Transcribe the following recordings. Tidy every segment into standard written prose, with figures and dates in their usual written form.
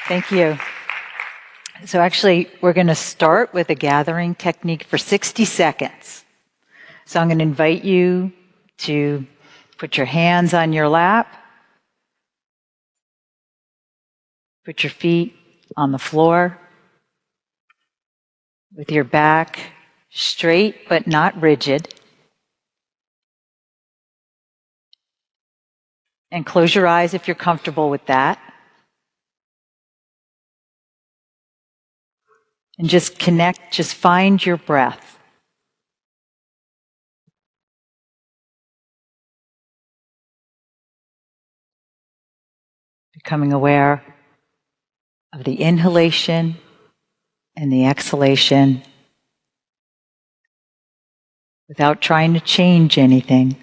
Thank you. So actually, we're going to start with a gathering technique for 60 seconds. So I'm going to invite you to put your hands on your lap, put your feet on the floor, with your back straight but not rigid. And close your eyes if you're comfortable with that. And just connect, just find your breath. Becoming aware of the inhalation and the exhalation without trying to change anything.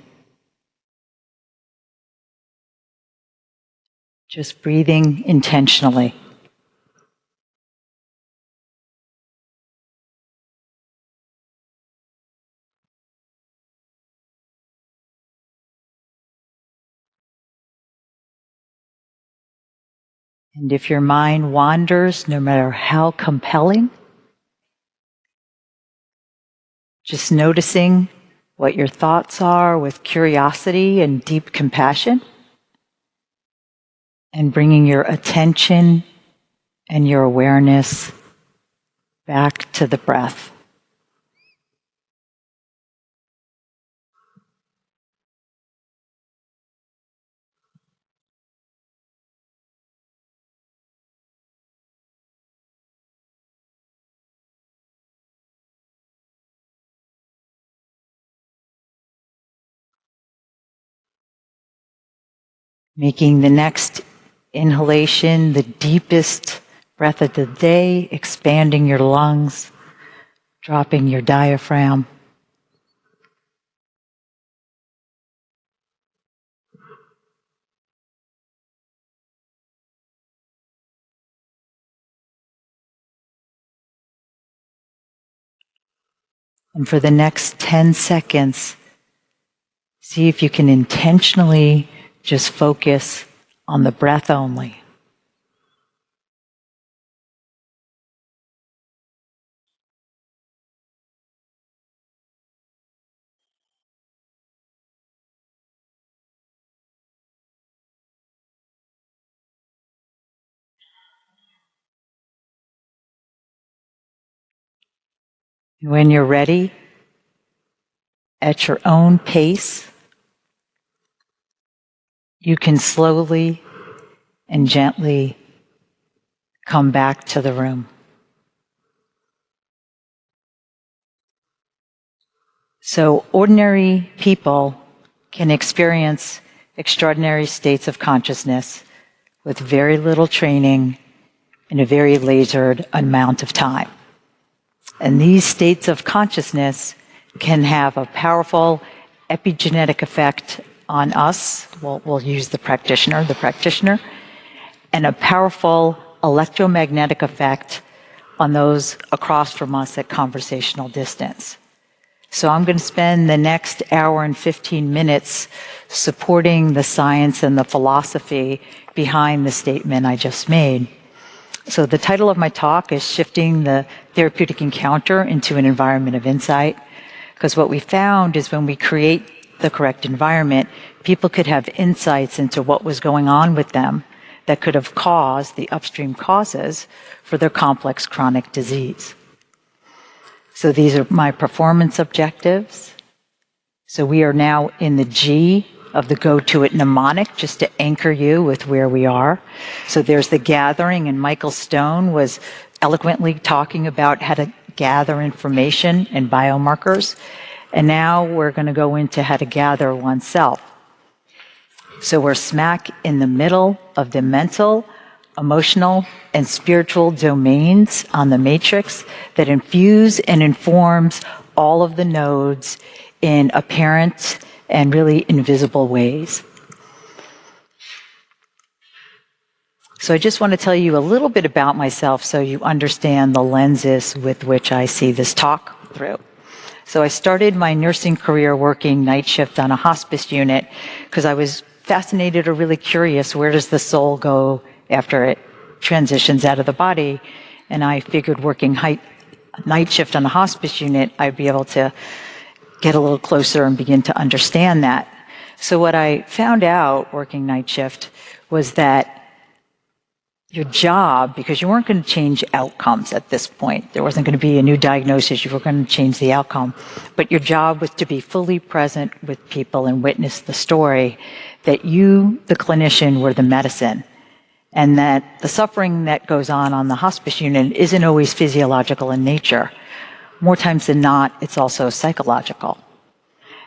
Just breathing intentionally. And if your mind wanders, no matter how compelling, just noticing what your thoughts are with curiosity and deep compassion, and bringing your attention and your awareness back to the breath. Making the next inhalation the deepest breath of the day, expanding your lungs, dropping your diaphragm. And for the next 10 seconds, see if you can intentionally just focus on the breath only. And when you're ready, at your own pace, you can slowly and gently come back to the room. So ordinary people can experience extraordinary states of consciousness with very little training in a very lasered amount of time. And these states of consciousness can have a powerful epigenetic effect on us. We'll use the practitioner, and a powerful electromagnetic effect on those across from us at conversational distance. So I'm going to spend the next hour and 15 minutes supporting the science and the philosophy behind the statement I just made. So the title of my talk is Shifting the Therapeutic Encounter into an Environment of Insight, because what we found is when we create the correct environment, people could have insights into what was going on with them that could have caused the upstream causes for their complex chronic disease. So these are my performance objectives. So we are now in the G of the Go To It mnemonic, just to anchor you with where we are. So there's the gathering, and Michael Stone was eloquently talking about how to gather information and biomarkers. And now we're going to go into how to gather oneself. So we're smack in the middle of the mental, emotional, and spiritual domains on the matrix that infuse and informs all of the nodes in apparent and really invisible ways. So I just want to tell you a little bit about myself so you understand the lenses with which I see this talk through. So I started my nursing career working night shift on a hospice unit because I was fascinated or really curious, where does the soul go after it transitions out of the body. And I figured working night shift on the hospice unit, I'd be able to get a little closer and begin to understand that. So what I found out working night shift was that your job, because you weren't going to change outcomes at this point, there wasn't going to be a new diagnosis, you were going to change the outcome, but your job was to be fully present with people and witness the story, that you, the clinician, were the medicine, and that the suffering that goes on the hospice unit isn't always physiological in nature. More times than not, it's also psychological.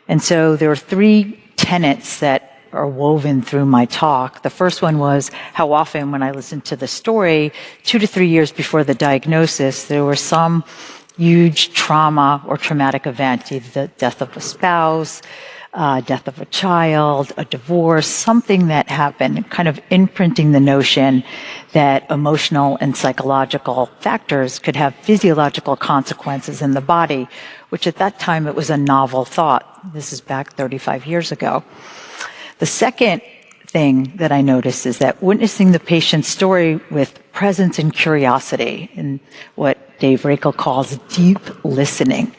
And so there are three tenets that are woven through my talk. The first one was how often when I listened to the story, 2 to 3 years before the diagnosis, there was some huge trauma or traumatic event, either the death of a spouse, death of a child, a divorce, something that happened, kind of imprinting the notion that emotional and psychological factors could have physiological consequences in the body, which at that time it was a novel thought. This is back 35 years ago. The second thing that I noticed is that witnessing the patient's story with presence and curiosity, and what Dave Rakel calls deep listening,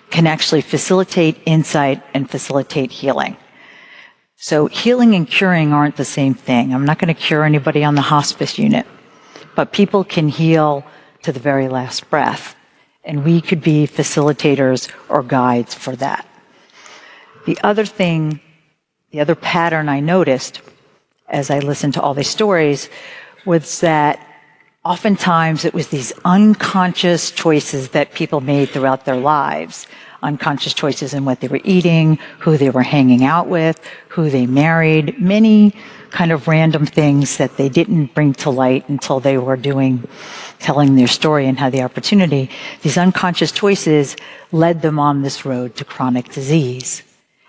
can actually facilitate insight and facilitate healing. So healing and curing aren't the same thing. I'm not going to cure anybody on the hospice unit, but people can heal to the very last breath, and we could be facilitators or guides for that. The other pattern I noticed as I listened to all these stories was that oftentimes it was these unconscious choices that people made throughout their lives. Unconscious choices in what they were eating, who they were hanging out with, who they married, many kind of random things that they didn't bring to light until they were telling their story and had the opportunity. These unconscious choices led them on this road to chronic disease.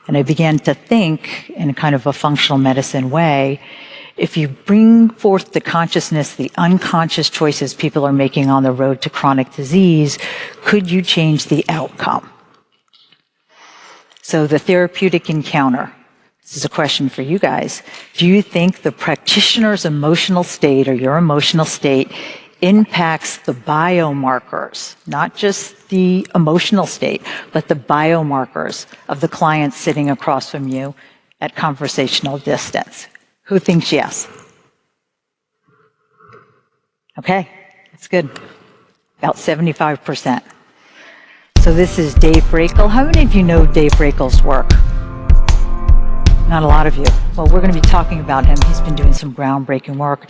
And I began to think in kind of a functional medicine way, if you bring forth the consciousness, the unconscious choices people are making on the road to chronic disease, could you change the outcome? So the therapeutic encounter. This is a question for you guys. Do you think the practitioner's emotional state or your emotional state impacts the biomarkers, not just the emotional state, but the biomarkers of the client sitting across from you at conversational distance? Who thinks yes? Okay, that's good. About 75%. So this is Dave Rakel. How many of you know Dave Rakel's work? Not a lot of you. Well, we're going to be talking about him. He's been doing some groundbreaking work.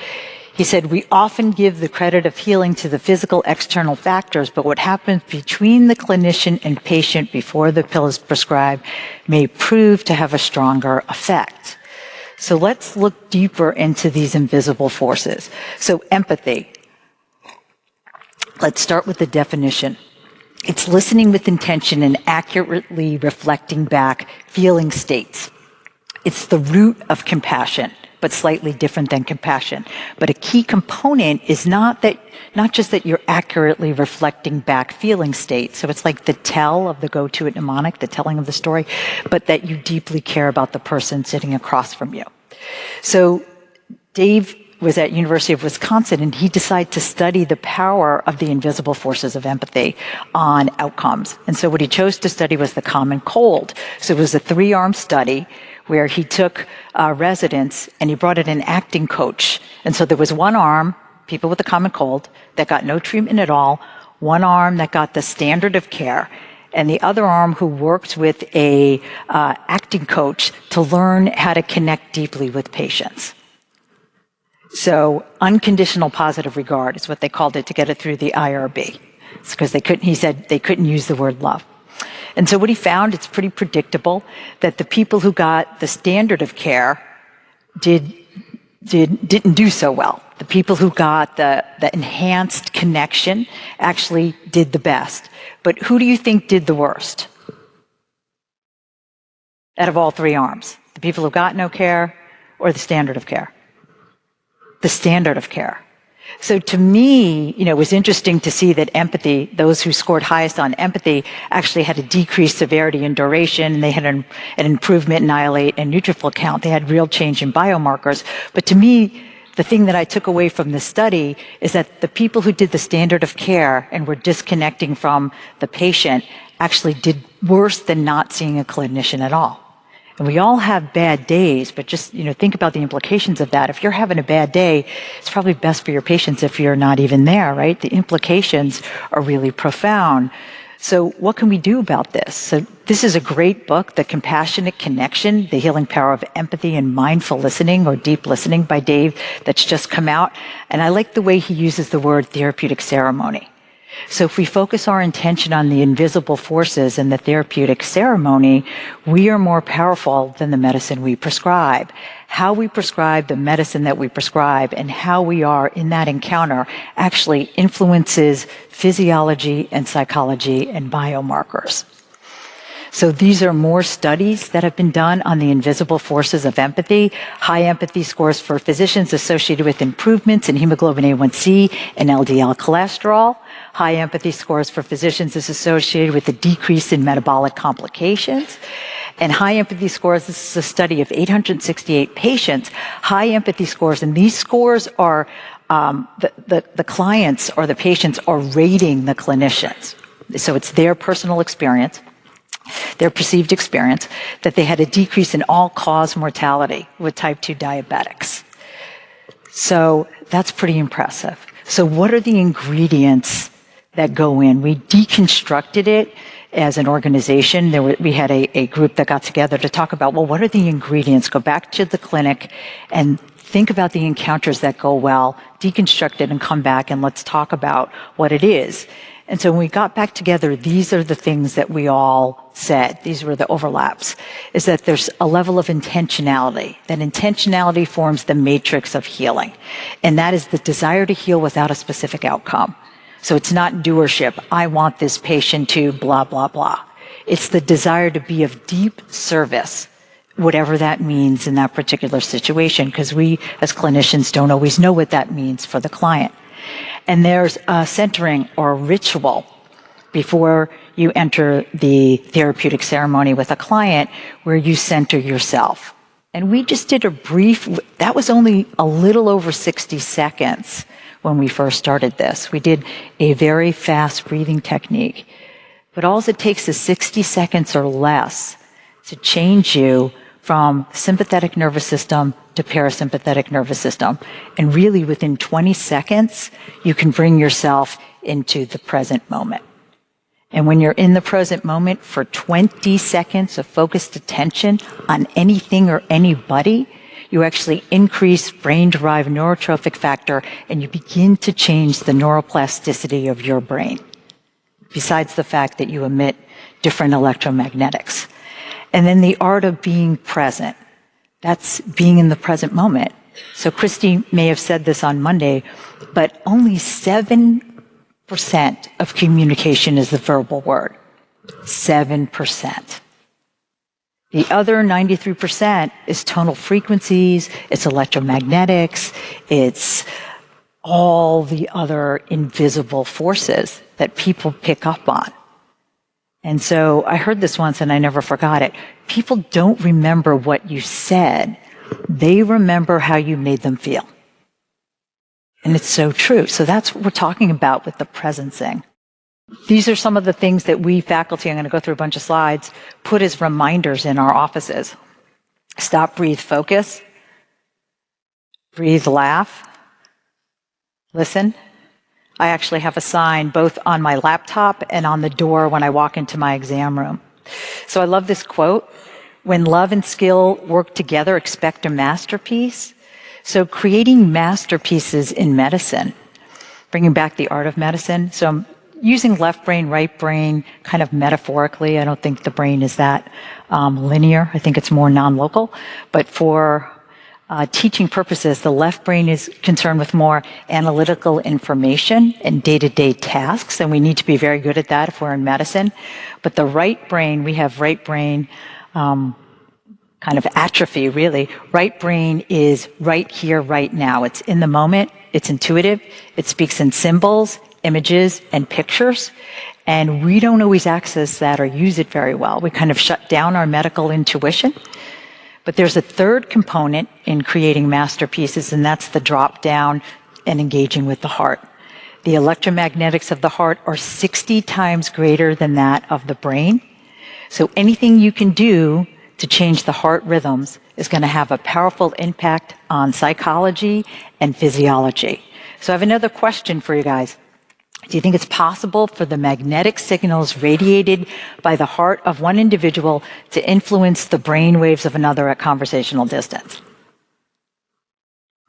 He said, we often give the credit of healing to the physical external factors, but what happens between the clinician and patient before the pill is prescribed may prove to have a stronger effect. So let's look deeper into these invisible forces. So empathy. Let's start with the definition. It's listening with intention and accurately reflecting back feeling states. It's the root of compassion, but slightly different than compassion. But a key component is not just that you're accurately reflecting back feeling states. So it's like the tell of the go-to mnemonic, the telling of the story, but that you deeply care about the person sitting across from you. So Dave was at University of Wisconsin, and he decided to study the power of the invisible forces of empathy on outcomes. And so what he chose to study was the common cold. So it was a 3-arm study where he took residents and he brought in an acting coach. And so there was one arm, people with the common cold, that got no treatment at all, one arm that got the standard of care, and the other arm who worked with a acting coach to learn how to connect deeply with patients. So unconditional positive regard is what they called it to get it through the IRB. It's because he said they couldn't use the word love. And so what he found, it's pretty predictable, that the people who got the standard of care didn't do so well. The people who got the enhanced connection actually did the best. But who do you think did the worst out of all 3 arms? The people who got no care or the standard of care? The standard of care. So to me, it was interesting to see that empathy, those who scored highest on empathy, actually had a decreased severity and duration, and they had an improvement in IL-8 and neutrophil count. They had real change in biomarkers. But to me, the thing that I took away from the study is that the people who did the standard of care and were disconnecting from the patient actually did worse than not seeing a clinician at all. And we all have bad days, but just, think about the implications of that. If you're having a bad day, it's probably best for your patients if you're not even there, right? The implications are really profound. So what can we do about this? So this is a great book, The Compassionate Connection, The Healing Power of Empathy and Mindful Listening, or Deep Listening, by Dave, that's just come out. And I like the way he uses the word therapeutic ceremony. So if we focus our intention on the invisible forces in the therapeutic ceremony, we are more powerful than the medicine we prescribe. How we prescribe the medicine that we prescribe and how we are in that encounter actually influences physiology and psychology and biomarkers. So these are more studies that have been done on the invisible forces of empathy. High empathy scores for physicians associated with improvements in hemoglobin A1C and LDL cholesterol. High empathy scores for physicians is associated with a decrease in metabolic complications. And high empathy scores, this is a study of 868 patients, high empathy scores, and these scores are, the clients or the patients are rating the clinicians. So it's their personal experience, their perceived experience, that they had a decrease in all-cause mortality with type 2 diabetics. So that's pretty impressive. So what are the ingredients that go in? We deconstructed it as an organization. We had a group that got together to talk about, well, what are the ingredients? Go back to the clinic and think about the encounters that go well, deconstruct it, and come back and let's talk about what it is. And so when we got back together, these are the things that we all said. These were the overlaps, is that there's a level of intentionality. That intentionality forms the matrix of healing. And that is the desire to heal without a specific outcome. So it's not doership. I want this patient to blah, blah, blah. It's the desire to be of deep service, whatever that means in that particular situation, because we as clinicians don't always know what that means for the client. And there's a centering or a ritual before you enter the therapeutic ceremony with a client where you center yourself. And we just did a brief, that was only a little over 60 seconds when we first started this. We did a very fast breathing technique. But all it takes is 60 seconds or less to change you from sympathetic nervous system to parasympathetic nervous system. And really within 20 seconds, you can bring yourself into the present moment. And when you're in the present moment for 20 seconds of focused attention on anything or anybody, you actually increase brain-derived neurotrophic factor and you begin to change the neuroplasticity of your brain, besides the fact that you emit different electromagnetics. And then the art of being present. That's being in the present moment. So Christy may have said this on Monday, but only 7% of communication is the verbal word. 7%. The other 93% is tonal frequencies, it's electromagnetics, it's all the other invisible forces that people pick up on. And so I heard this once and I never forgot it. People don't remember what you said. They remember how you made them feel. And it's so true. So that's what we're talking about with the presencing. These are some of the things that we faculty, I'm going to go through a bunch of slides, put as reminders in our offices. Stop, breathe, focus. Breathe, laugh. Listen. I actually have a sign both on my laptop and on the door when I walk into my exam room. So I love this quote. When love and skill work together, expect a masterpiece. So creating masterpieces in medicine, bringing back the art of medicine. So I'm using left brain, right brain, kind of metaphorically. I don't think the brain is that linear. I think it's more non-local. But for teaching purposes, the left brain is concerned with more analytical information and day-to-day tasks, and we need to be very good at that if we're in medicine. But the right brain, we have right brain kind of atrophy, really. Right brain is right here, right now. It's in the moment. It's intuitive. It speaks in symbols, images, and pictures. And we don't always access that or use it very well. We kind of shut down our medical intuition. But there's a third component in creating masterpieces, and that's the drop down and engaging with the heart. The electromagnetics of the heart are 60 times greater than that of the brain. So anything you can do to change the heart rhythms is going to have a powerful impact on psychology and physiology. So I have another question for you guys. Do you think it's possible for the magnetic signals radiated by the heart of one individual to influence the brain waves of another at conversational distance?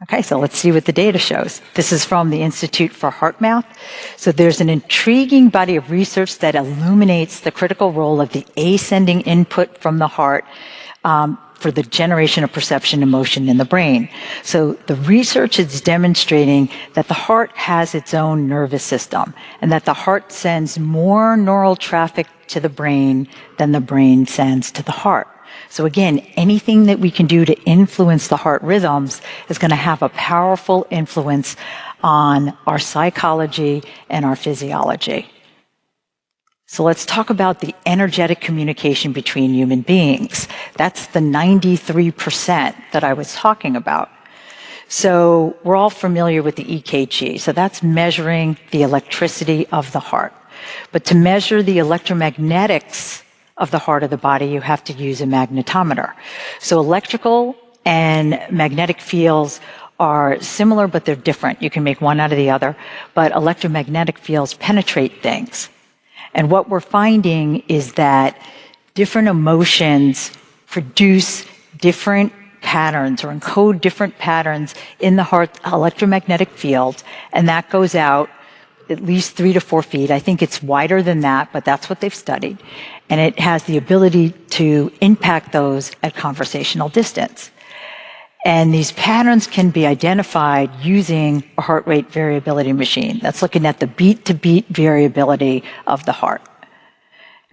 Okay, so let's see what the data shows. This is from the Institute for HeartMath. So there's an intriguing body of research that illuminates the critical role of the ascending input from the heart for the generation of perception and motion in the brain. So the research is demonstrating that the heart has its own nervous system and that the heart sends more neural traffic to the brain than the brain sends to the heart. So again, anything that we can do to influence the heart rhythms is going to have a powerful influence on our psychology and our physiology. So let's talk about the energetic communication between human beings. That's the 93% that I was talking about. So we're all familiar with the EKG. So that's measuring the electricity of the heart. But to measure the electromagnetics of the heart of the body, you have to use a magnetometer. So electrical and magnetic fields are similar, but they're different. You can make one out of the other. But electromagnetic fields penetrate things. And what we're finding is that different emotions produce different patterns or encode different patterns in the heart electromagnetic field, and that goes out at least 3 to 4 feet. I think it's wider than that, but that's what they've studied. And it has the ability to impact those at conversational distance. And these patterns can be identified using a heart rate variability machine. That's looking at the beat-to-beat variability of the heart.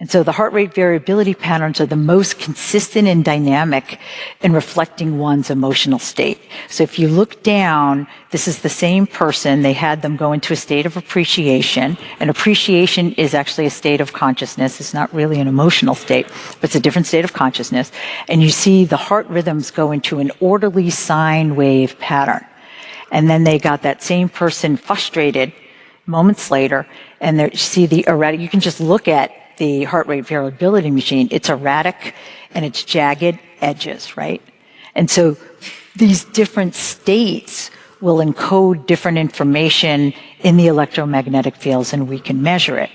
And so the heart rate variability patterns are the most consistent and dynamic in reflecting one's emotional state. So if you look down, this is the same person. They had them go into a state of appreciation. And appreciation is actually a state of consciousness. It's not really an emotional state, but it's a different state of consciousness. And you see the heart rhythms go into an orderly sine wave pattern. And then they got that same person frustrated moments later, and there, you see the erratic, you can just look at the heart rate variability machine. It's erratic and it's jagged edges, right? And so these different states will encode different information in the electromagnetic fields, and we can measure it.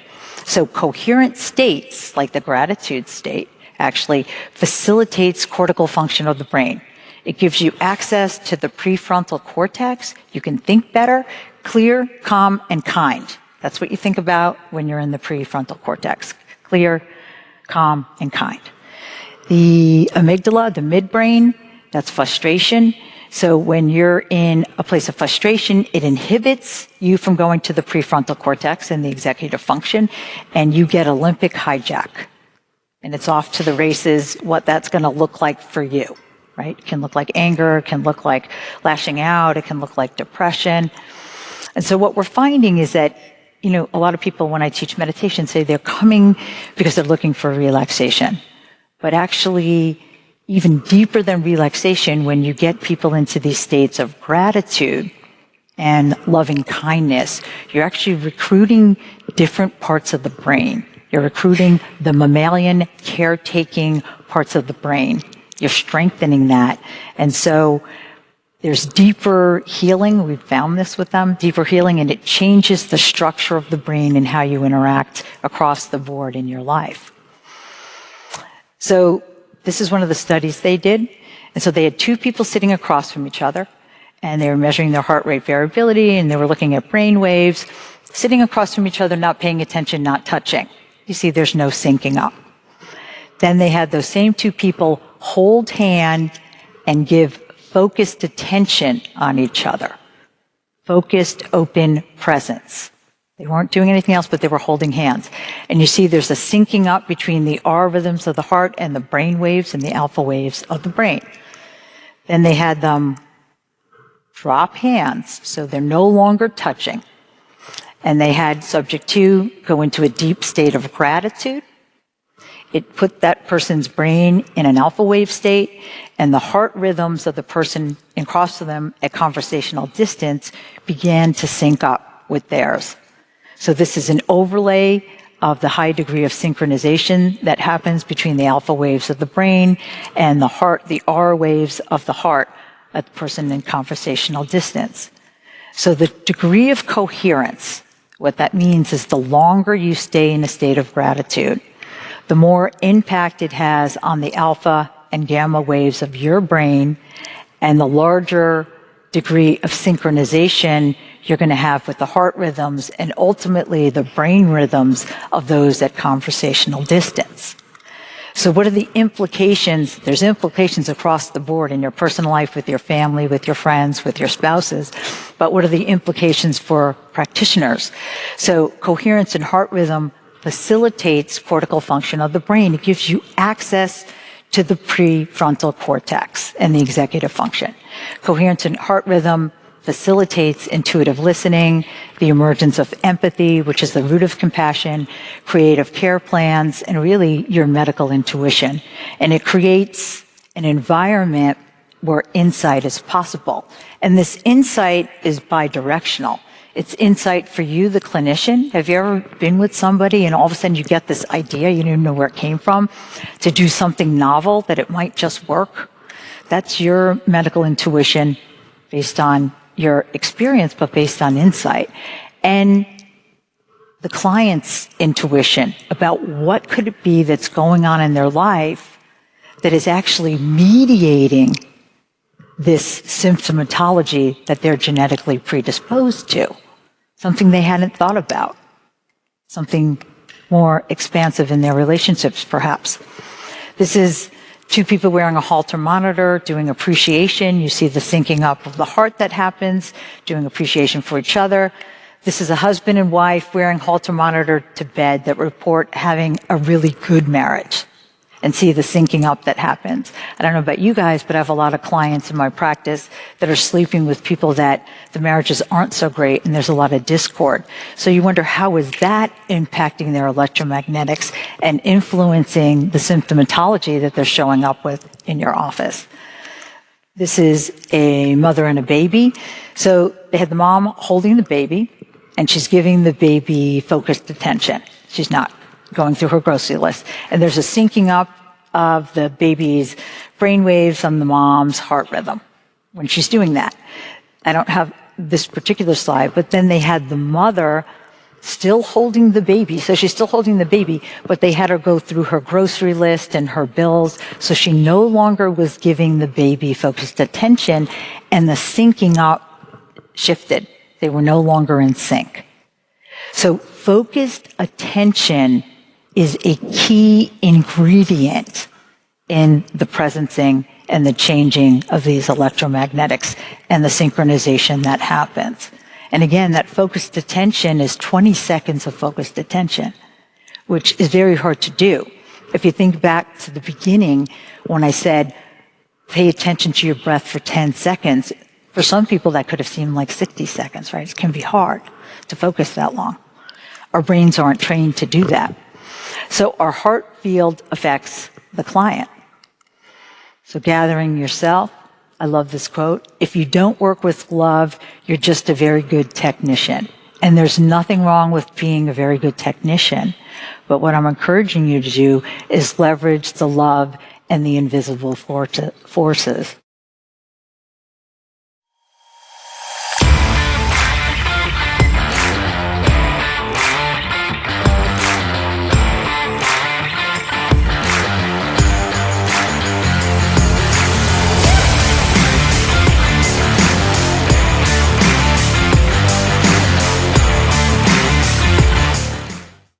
So coherent states, like the gratitude state, actually facilitates cortical function of the brain. It gives you access to the prefrontal cortex. You can think better, clear, calm, and kind. That's what you think about when you're in the prefrontal cortex. Clear, calm, and kind. The amygdala, the midbrain, that's frustration. So when you're in a place of frustration, it inhibits you from going to the prefrontal cortex and the executive function, and you get a limbic hijack. And it's off to the races what that's going to look like for you, right? It can look like anger, it can look like lashing out, it can look like depression. And so what we're finding is that, you know, a lot of people, when I teach meditation, say they're coming because they're looking for relaxation. But actually, even deeper than relaxation, when you get people into these states of gratitude and loving kindness, you're actually recruiting different parts of the brain. You're recruiting the mammalian caretaking parts of the brain. You're strengthening that. And so there's deeper healing. We've found this with them, deeper healing, and it changes the structure of the brain and how you interact across the board in your life. So this is one of the studies they did. And so they had 2 people sitting across from each other, and they were measuring their heart rate variability, and they were looking at brain waves, sitting across from each other, not paying attention, not touching. You see, there's no syncing up. Then they had those same 2 people hold hand and give focused attention on each other. Focused, open presence. They weren't doing anything else, but they were holding hands. And you see there's a syncing up between the R rhythms of the heart and the brain waves and the alpha waves of the brain. Then they had them drop hands, so they're no longer touching. And they had subject 2 go into a deep state of gratitude. It put that person's brain in an alpha wave state, and the heart rhythms of the person across to them at conversational distance began to sync up with theirs. So this is an overlay of the high degree of synchronization that happens between the alpha waves of the brain and the heart, the R waves of the heart at the person in conversational distance. So the degree of coherence, what that means is the longer you stay in a state of gratitude, the more impact it has on the alpha and gamma waves of your brain, and the larger degree of synchronization you're going to have with the heart rhythms and ultimately the brain rhythms of those at conversational distance. So what are the implications? There's implications across the board in your personal life, with your family, with your friends, with your spouses. But what are the implications for practitioners? So coherence and heart rhythm facilitates cortical function of the brain. It gives you access to the prefrontal cortex and the executive function. Coherence and heart rhythm facilitates intuitive listening, the emergence of empathy, which is the root of compassion, creative care plans, and really your medical intuition. And it creates an environment where insight is possible. And this insight is bidirectional. It's insight for you, the clinician. Have you ever been with somebody and all of a sudden you get this idea, you don't even know where it came from, to do something novel that it might just work? That's your medical intuition based on your experience, but based on insight. And the client's intuition about what could it be that's going on in their life that is actually mediating this symptomatology that they're genetically predisposed to. Something they hadn't thought about. Something more expansive in their relationships, perhaps. This is two people wearing a Holter monitor, doing appreciation. You see the syncing up of the heart that happens, doing appreciation for each other. This is a husband and wife wearing Holter monitor to bed that report having a really good marriage, and see the syncing up that happens. I don't know about you guys, but I have a lot of clients in my practice that are sleeping with people that the marriages aren't so great and there's a lot of discord. So you wonder, how is that impacting their electromagnetics and influencing the symptomatology that they're showing up with in your office? This is a mother and a baby. So they had the mom holding the baby, and she's giving the baby focused attention. She's not going through her grocery list. And there's a syncing up of the baby's brain waves on the mom's heart rhythm when she's doing that. I don't have this particular slide, but then they had the mother still holding the baby. So she's still holding the baby, but they had her go through her grocery list and her bills. So she no longer was giving the baby focused attention, and the syncing up shifted. They were no longer in sync. So focused attention is a key ingredient in the presencing and the changing of these electromagnetics and the synchronization that happens. And again, that focused attention is 20 seconds of focused attention, which is very hard to do. If you think back to the beginning when I said, pay attention to your breath for 10 seconds, for some people that could have seemed like 60 seconds, right? It can be hard to focus that long. Our brains aren't trained to do that. So our heart field affects the client. So gathering yourself, I love this quote, if you don't work with love, you're just a very good technician. And there's nothing wrong with being a very good technician. But what I'm encouraging you to do is leverage the love and the invisible forces.